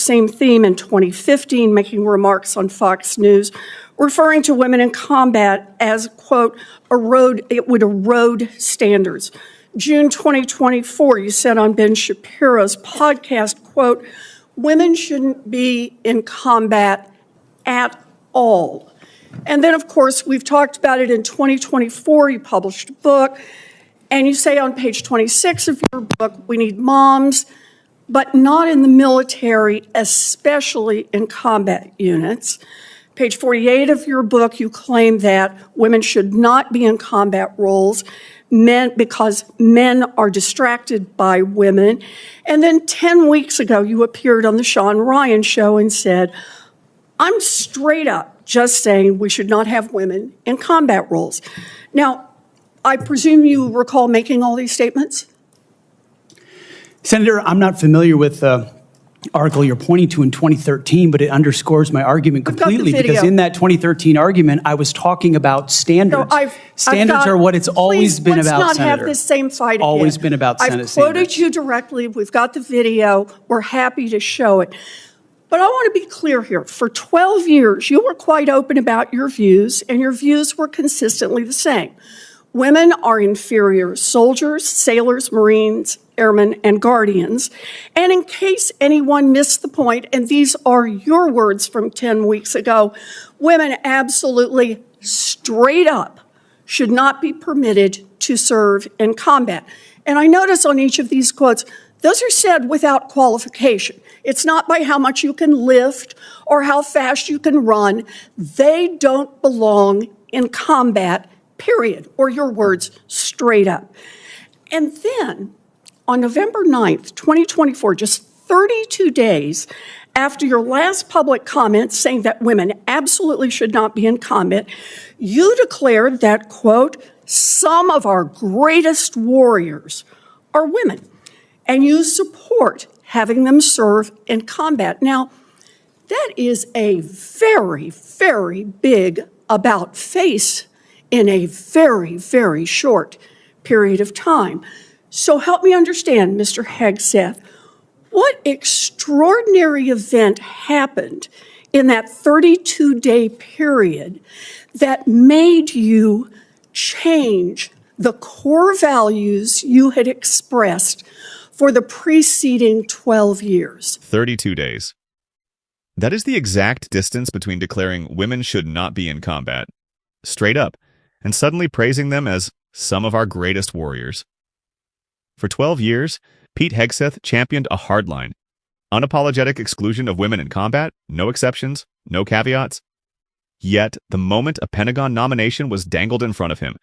same theme in 2015, making remarks on Fox News, referring to women in combat as, quote, it would erode standards. June 2024, you said on Ben Shapiro's podcast, quote, women shouldn't be in combat at all. And then, of course, we've talked about it in 2024. You published a book, and you say on page 26 of your book, we need moms, but not in the military, especially in combat units. Page 48 of your book, you claim that women should not be in combat roles because men are distracted by women. And then 10 weeks ago, you appeared on the Sean Ryan show and said, I'm straight up just saying we should not have women in combat roles. Now, I presume you recall making all these statements? Senator, I'm not familiar with the article you're pointing to in 2013, but it underscores my argument completely because in that 2013 argument, I was talking about standards. Standards are what it's always been about, Senator. Let's not have this same fight again. Always been about Senate standards. I've quoted you directly. We've got the video. We're happy to show it. But I want to be clear here. For 12 years, you were quite open about your views, and your views were consistently the same. Women are inferior soldiers, sailors, Marines, airmen, and guardians. And in case anyone missed the point, and these are your words from 10 weeks ago, women absolutely straight up should not be permitted to serve in combat. And I notice on each of these quotes, those are said without qualification. It's not by how much you can lift or how fast you can run. They don't belong in combat, period, or your words, straight up. And then on November 9th, 2024, just 32 days after your last public comment saying that women absolutely should not be in combat, you declared that, quote, some of our greatest warriors are women, and you support having them serve in combat. Now, that is a very, very big about face in a very, very short period of time. So help me understand, Mr. Hegseth, what extraordinary event happened in that 32-day period that made you change the core values you had expressed for the preceding 12 years? 32 days. That is the exact distance between declaring women should not be in combat, straight up, and suddenly praising them as some of our greatest warriors. For 12 years, Pete Hegseth championed a hardline, unapologetic exclusion of women in combat, no exceptions, no caveats. Yet, the moment a Pentagon nomination was dangled in front of him,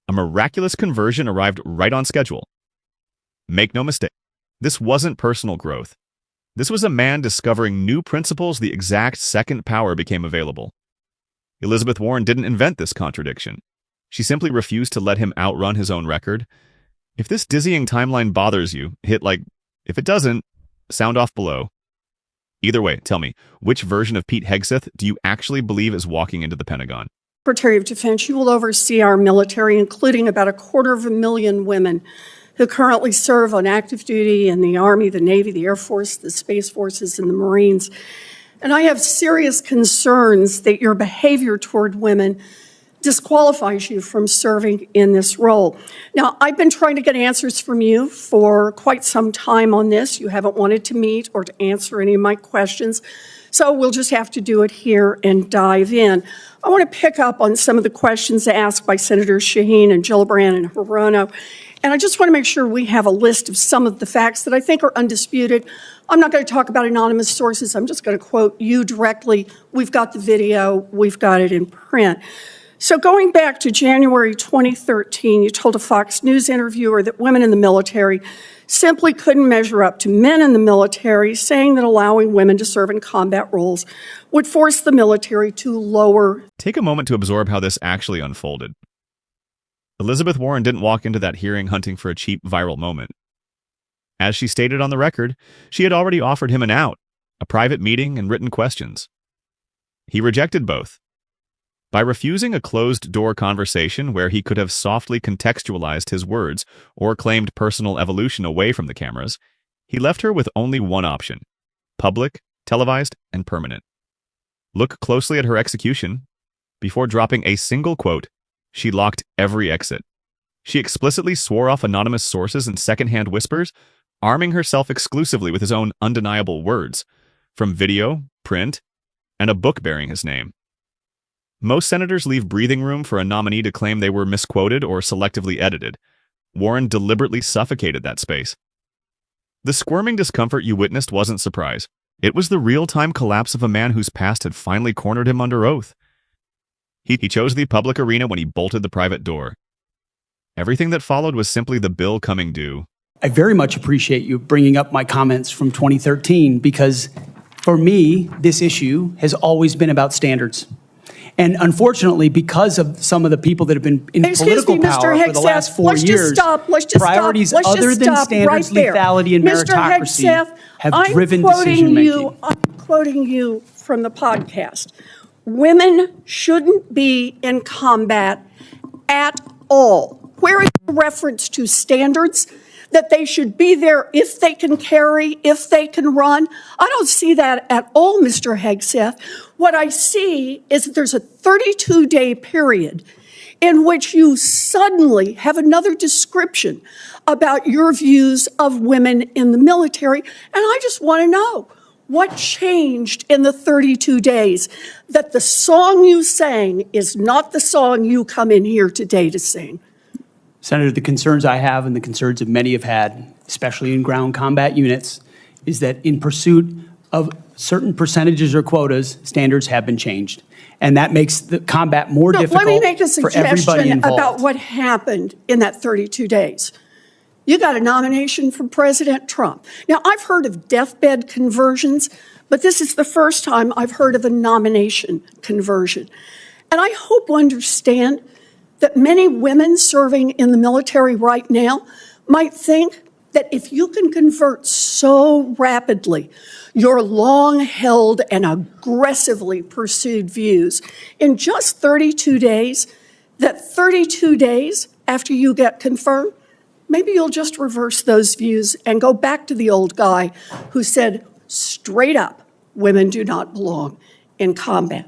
a miraculous conversion arrived right on schedule. Make no mistake, this wasn't personal growth. This was a man discovering new principles the exact second power became available. Elizabeth Warren didn't invent this contradiction. She simply refused to let him outrun his own record. If this dizzying timeline bothers you, hit like. If it doesn't, sound off below. Either way, tell me, which version of Pete Hegseth do you actually believe is walking into the Pentagon? Secretary of Defense, you will oversee our military, including about 250,000 women who currently serve on active duty in the Army, the Navy, the Air Force, the Space Forces, and the Marines. And I have serious concerns that your behavior toward women disqualifies you from serving in this role. Now, I've been trying to get answers from you for quite some time on this. You haven't wanted to meet or to answer any of my questions, so we'll just have to do it here and dive in. I want to pick up on some of the questions asked by Senators Shaheen and Gillibrand and Hirono, and I just want to make sure we have a list of some of the facts that I think are undisputed. I'm not going to talk about anonymous sources. I'm just going to quote you directly. We've got the video. We've got it in print. So going back to January 2013, you told a Fox News interviewer that women in the military simply couldn't measure up to men in the military, saying that allowing women to serve in combat roles would force the military to lower. Take a moment to absorb how this actually unfolded. Elizabeth Warren didn't walk into that hearing hunting for a cheap viral moment. As she stated on the record, she had already offered him an out, a private meeting and written questions. He rejected both. By refusing a closed-door conversation where he could have softly contextualized his words or claimed personal evolution away from the cameras, he left her with only one option: public, televised and permanent. Look closely at her execution. Before dropping a single quote, she locked every exit. She explicitly swore off anonymous sources and secondhand whispers, arming herself exclusively with his own undeniable words, from video, print, and a book bearing his name. Most senators leave breathing room for a nominee to claim they were misquoted or selectively edited. Warren deliberately suffocated that space. The squirming discomfort you witnessed wasn't surprise. It was the real-time collapse of a man whose past had finally cornered him under oath. He chose the public arena when he bolted the private door. Everything that followed was simply the bill coming due. I very much appreciate you bringing up my comments from 2013 because, for me, this issue has always been about standards. And unfortunately, because of some of the people that have been in political power for the last 4 years, priorities other than standards, lethality, and meritocracy have driven decision-making. I'm quoting you from the podcast. Women shouldn't be in combat at all. Where is the reference to standards? That they should be there if they can carry, if they can run. I don't see that at all, Mr. Hegseth. What I see is that there's a 32-day period in which you suddenly have another description about your views of women in the military. And I just want to know, what changed in the 32 days that the song you sang is not the song you come in here today to sing? Senator, the concerns I have and the concerns that many have had, especially in ground combat units, is that in pursuit of certain percentages or quotas, standards have been changed. And that makes the combat more difficult for everybody involved. Let me make a suggestion about what happened in that 32 days. You got a nomination from President Trump. Now, I've heard of deathbed conversions, but this is the first time I've heard of a nomination conversion. And I hope you understand that many women serving in the military right now might think that if you can convert so rapidly your long-held and aggressively pursued views in just 32 days, that 32 days after you get confirmed, maybe you'll just reverse those views and go back to the old guy who said straight up, women do not belong in combat.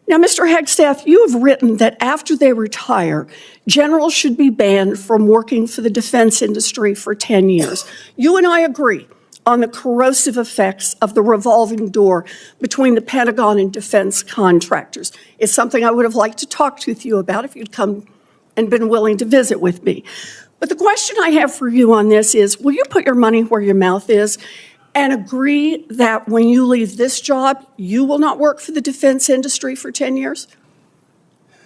Now, Mr. Hegseth, you have written that after they retire, generals should be banned from working for the defense industry for 10 years. You and I agree on the corrosive effects of the revolving door between the Pentagon and defense contractors. It's something I would have liked to talk to you about if you'd come and been willing to visit with me. But the question I have for you on this is, will you put your money where your mouth is and agree that when you leave this job, you will not work for the defense industry for 10 years?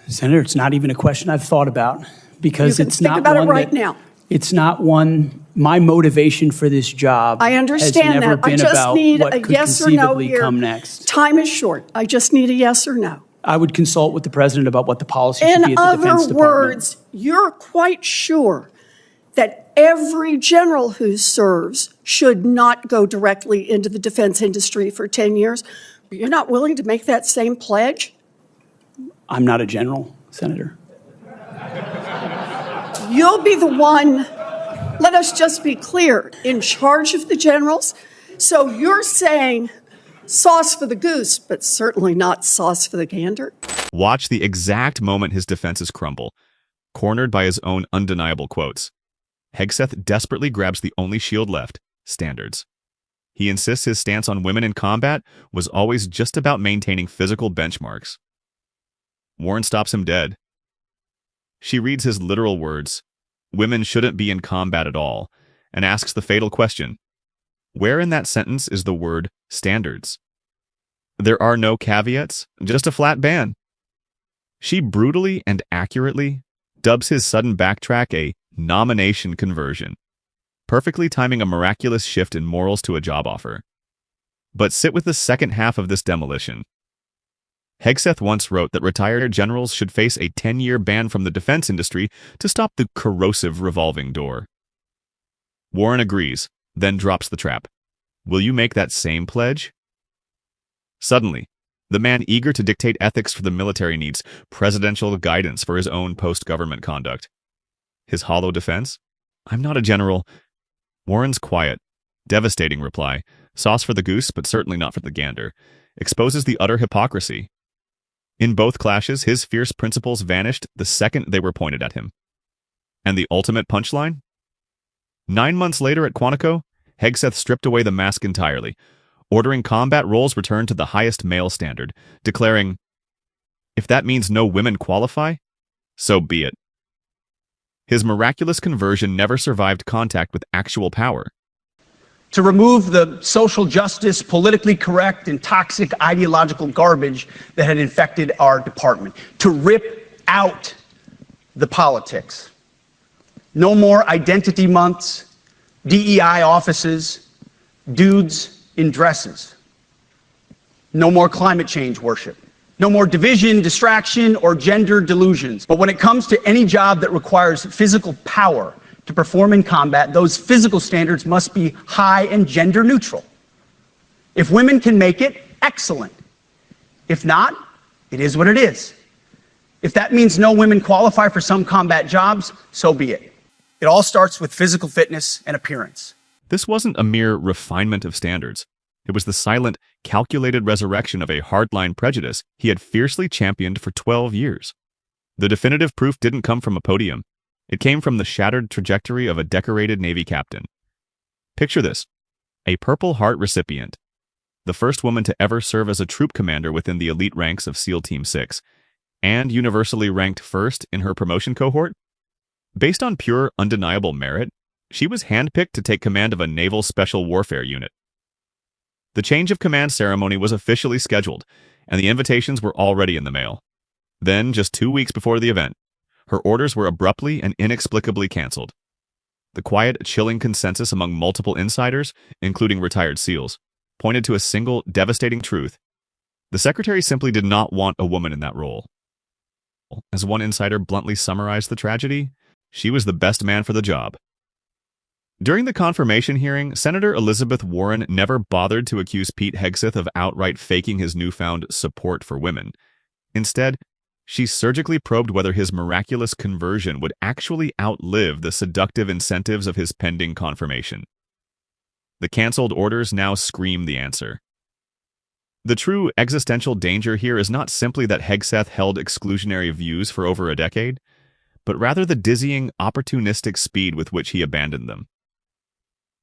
Senator, it's not even a question I've thought about because it's not one think about it right now. It's not one, my motivation for this job I understand has never that. I been just about need what a could yes or no conceivably here. come next. Time is short. I just need a yes or no. I would consult with the president about what the policy should be In at the Defense other Department. words, you're quite sure that every general who serves should not go directly into the defense industry for 10 years. But you're not willing to make that same pledge? I'm not a general, Senator. You'll be the one, let us just be clear, in charge of the generals. So you're saying sauce for the goose, but certainly not sauce for the gander? Watch the exact moment his defenses crumble, cornered by his own undeniable quotes. Hegseth desperately grabs the only shield left, standards. He insists his stance on women in combat was always just about maintaining physical benchmarks. Warren stops him dead. She reads his literal words, "Women shouldn't be in combat at all," and asks the fatal question, where in that sentence is the word standards? There are no caveats, just a flat ban. She brutally and accurately dubs his sudden backtrack a nomination conversion, perfectly timing a miraculous shift in morals to a job offer. But sit with the second half of this demolition. Hegseth once wrote that retired generals should face a 10-year ban from the defense industry to stop the corrosive revolving door. Warren agrees, then drops the trap. Will you make that same pledge? Suddenly, the man eager to dictate ethics for the military needs presidential guidance for his own post-government conduct. His hollow defense? I'm not a general. Warren's quiet, devastating reply sauce for the goose, but certainly not for the gander, exposes the utter hypocrisy. In both clashes, his fierce principles vanished the second they were pointed at him. And the ultimate punchline? 9 months later at Quantico, Hegseth stripped away the mask entirely, ordering combat roles returned to the highest male standard, declaring, "If that means no women qualify, so be it." His miraculous conversion never survived contact with actual power. To remove the social justice, politically correct, and toxic ideological garbage that had infected our department. To rip out the politics. No more identity months, DEI offices, dudes in dresses. No more climate change worship. No more division, distraction, or gender delusions. But when it comes to any job that requires physical power to perform in combat, those physical standards must be high and gender neutral. If women can make it, excellent. If not, it is what it is. If that means no women qualify for some combat jobs, so be it. It all starts with physical fitness and appearance. This wasn't a mere refinement of standards. It was the silent, calculated resurrection of a hardline prejudice he had fiercely championed for 12 years. The definitive proof didn't come from a podium. It came from the shattered trajectory of a decorated Navy captain. Picture this: a Purple Heart recipient, the first woman to ever serve as a troop commander within the elite ranks of SEAL Team 6, and universally ranked first in her promotion cohort. Based on pure, undeniable merit, she was handpicked to take command of a naval special warfare unit. The change of command ceremony was officially scheduled, and the invitations were already in the mail. Then, just 2 weeks before the event, her orders were abruptly and inexplicably canceled. The quiet, chilling consensus among multiple insiders, including retired SEALs, pointed to a single, devastating truth. The secretary simply did not want a woman in that role. As one insider bluntly summarized the tragedy, she was the best man for the job. During the confirmation hearing, Senator Elizabeth Warren never bothered to accuse Pete Hegseth of outright faking his newfound support for women. Instead, she surgically probed whether his miraculous conversion would actually outlive the seductive incentives of his pending confirmation. The canceled orders now scream the answer. The true existential danger here is not simply that Hegseth held exclusionary views for over a decade, but rather the dizzying, opportunistic speed with which he abandoned them.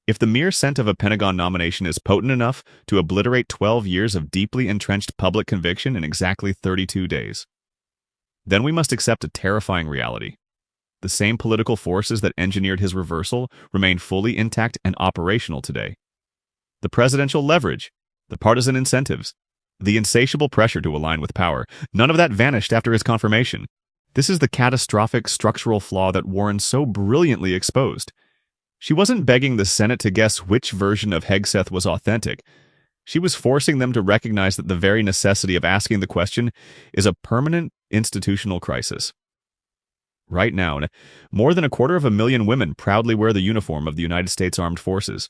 If the mere scent of a Pentagon nomination is potent enough to obliterate 12 years of deeply entrenched public conviction in exactly 32 days, then we must accept a terrifying reality. The same political forces that engineered his reversal remain fully intact and operational today. The presidential leverage, the partisan incentives, the insatiable pressure to align with power, none of that vanished after his confirmation. This is the catastrophic structural flaw that Warren so brilliantly exposed. She wasn't begging the Senate to guess which version of Hegseth was authentic. She was forcing them to recognize that the very necessity of asking the question is a permanent institutional crisis. Right now, more than 250,000 women proudly wear the uniform of the United States Armed Forces.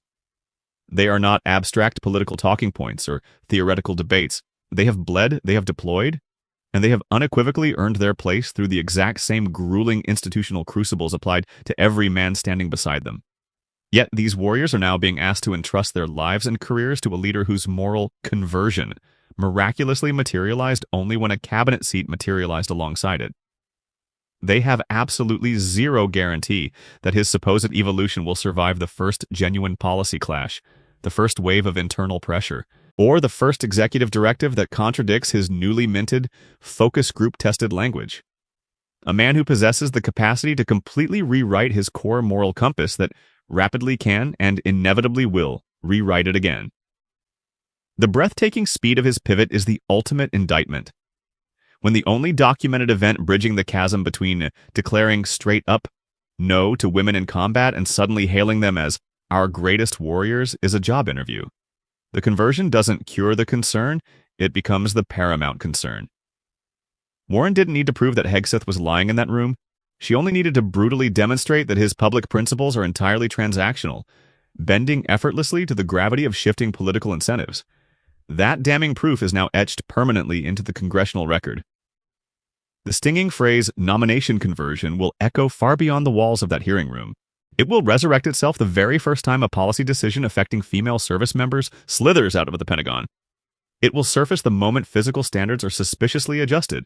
They are not abstract political talking points or theoretical debates. They have bled, they have deployed, and they have unequivocally earned their place through the exact same grueling institutional crucibles applied to every man standing beside them. Yet these warriors are now being asked to entrust their lives and careers to a leader whose moral conversion miraculously materialized only when a cabinet seat materialized alongside it. They have absolutely zero guarantee that his supposed evolution will survive the first genuine policy clash, the first wave of internal pressure, or the first executive directive that contradicts his newly minted, focus group-tested language. A man who possesses the capacity to completely rewrite his core moral compass that rapidly can and inevitably will rewrite it again. The breathtaking speed of his pivot is the ultimate indictment. When the only documented event bridging the chasm between declaring straight up no to women in combat and suddenly hailing them as our greatest warriors is a job interview, the conversion doesn't cure the concern, it becomes the paramount concern. Warren didn't need to prove that Hegseth was lying in that room. She only needed to brutally demonstrate that his public principles are entirely transactional, bending effortlessly to the gravity of shifting political incentives. That damning proof is now etched permanently into the congressional record. The stinging phrase, nomination conversion, will echo far beyond the walls of that hearing room. It will resurrect itself the very first time a policy decision affecting female service members slithers out of the Pentagon. It will surface the moment physical standards are suspiciously adjusted,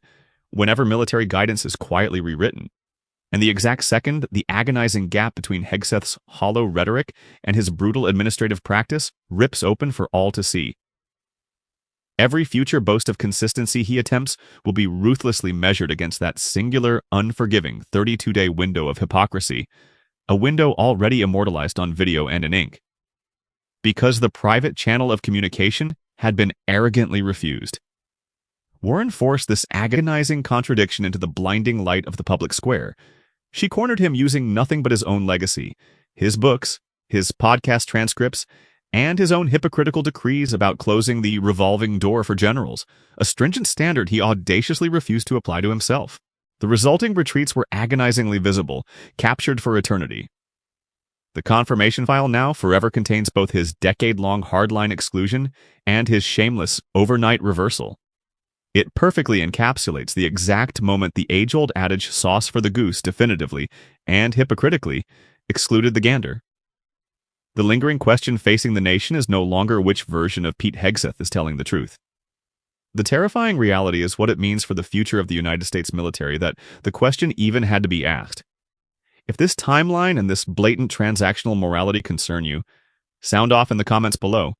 whenever military guidance is quietly rewritten. And the exact second the agonizing gap between Hegseth's hollow rhetoric and his brutal administrative practice rips open for all to see. Every future boast of consistency he attempts will be ruthlessly measured against that singular, unforgiving 32-day window of hypocrisy, a window already immortalized on video and in ink. Because the private channel of communication had been arrogantly refused. Warren forced this agonizing contradiction into the blinding light of the public square. She cornered him using nothing but his own legacy, his books, his podcast transcripts, and his own hypocritical decrees about closing the revolving door for generals, a stringent standard he audaciously refused to apply to himself. The resulting retreats were agonizingly visible, captured for eternity. The confirmation file now forever contains both his decade-long hardline exclusion and his shameless overnight reversal. It perfectly encapsulates the exact moment the age-old adage sauce for the goose definitively and hypocritically excluded the gander. The lingering question facing the nation is no longer which version of Pete Hegseth is telling the truth. The terrifying reality is what it means for the future of the United States military that the question even had to be asked. If this timeline and this blatant transactional morality concern you, sound off in the comments below.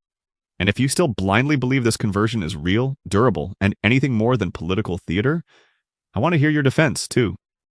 And if you still blindly believe this conversion is real, durable, and anything more than political theater, I want to hear your defense, too.